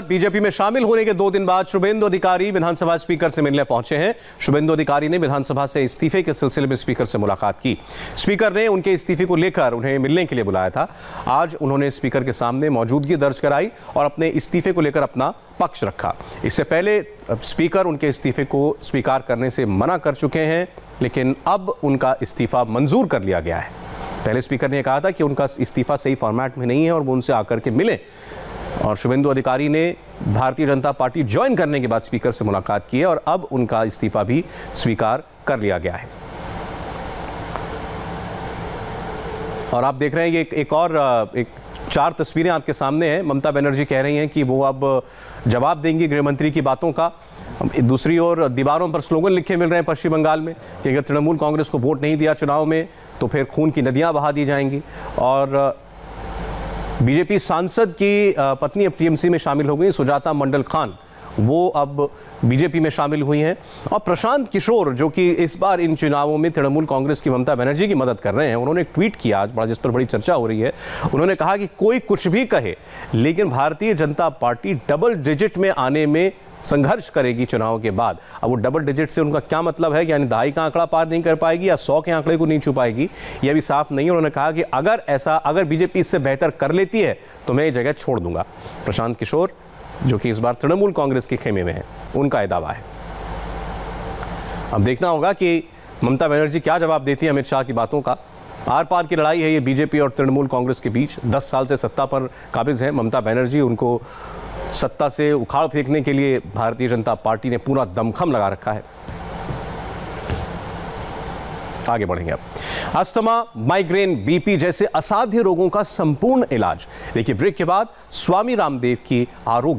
BJP में शामिल होने के 2 दिन बाद शुभेंदु अधिकारी विधानसभा स्पीकर से मिलने पहुंचे हैं। शुभेंदु अधिकारी ने विधानसभा से इस्तीफे के सिलसिले में स्पीकर से मुलाकात की। स्पीकर ने उनके इस्तीफे को लेकर उन्हें मिलने के लिए बुलाया था। आज उन्होंने स्पीकर के सामने मौजूदगी दर्ज कराई और अपने इस्तीफे को लेकर अपना पक्ष रखा। इससे पहले स्पीकर उनके इस्तीफे को स्वीकार करने से मना कर चुके हैं, लेकिन अब उनका इस्तीफा मंजूर कर लिया गया है। पहले स्पीकर ने कहा था कि उनका इस्तीफा सही फॉर्मेट में नहीं है और वो उनसे आकर के मिले, और शुभेंदु अधिकारी ने भारतीय जनता पार्टी ज्वाइन करने के बाद स्पीकर से मुलाकात की है और अब उनका इस्तीफा भी स्वीकार कर लिया गया है। और आप देख रहे हैं ये एक 4 तस्वीरें आपके सामने हैं। ममता बनर्जी कह रही हैं कि वो अब जवाब देंगी गृह मंत्री की बातों का। दूसरी ओर दीवारों पर स्लोगन लिखे मिल रहे हैं पश्चिम बंगाल में कि अगर तृणमूल कांग्रेस को वोट नहीं दिया चुनाव में तो फिर खून की नदियां बहा दी जाएंगी। और बीजेपी सांसद की पत्नी अब टीएमसी में शामिल हो गई, सुजाता मंडल खान, वो अब बीजेपी में शामिल हुई हैं। और प्रशांत किशोर, जो कि इस बार इन चुनावों में तृणमूल कांग्रेस की ममता बनर्जी की मदद कर रहे हैं, उन्होंने एक ट्वीट किया आज, जिस पर बड़ी चर्चा हो रही है। उन्होंने कहा कि कोई कुछ भी कहे, लेकिन Bharatiya Janata party double digit में आने में संघर्ष करेगी चुनाव के बाद। अब वो डबल डिजिट से उनका क्या मतलब है, यानी 2.5 का आंकड़ा पार नहीं कर पाएगी या 100 के आंकड़े को नहीं छू पाएगी, यह भी साफ नहीं है। उन्होंने कहा कि अगर बीजेपी इससे बेहतर कर लेती है तो मैं ये जगह छोड़ दूंगा। प्रशांत किशोर, जो कि इस बार तृणमूल कांग्रेस के खेमे में है, उनका यह दावा है। अब देखना होगा कि ममता बनर्जी क्या जवाब देती है अमित शाह की बातों का। आर पार की लड़ाई है ये बीजेपी और तृणमूल कांग्रेस के बीच। 10 साल से सत्ता पर काबिज है ममता बनर्जी। उनको सत्ता से उखाड़ फेंकने के लिए भारतीय जनता पार्टी ने पूरा दमखम लगा रखा है। आगे बढ़ेंगे अब। अस्थमा, माइग्रेन, बीपी जैसे असाध्य रोगों का संपूर्ण इलाज। देखिए ब्रेक के बाद स्वामी रामदेव की आरोग्य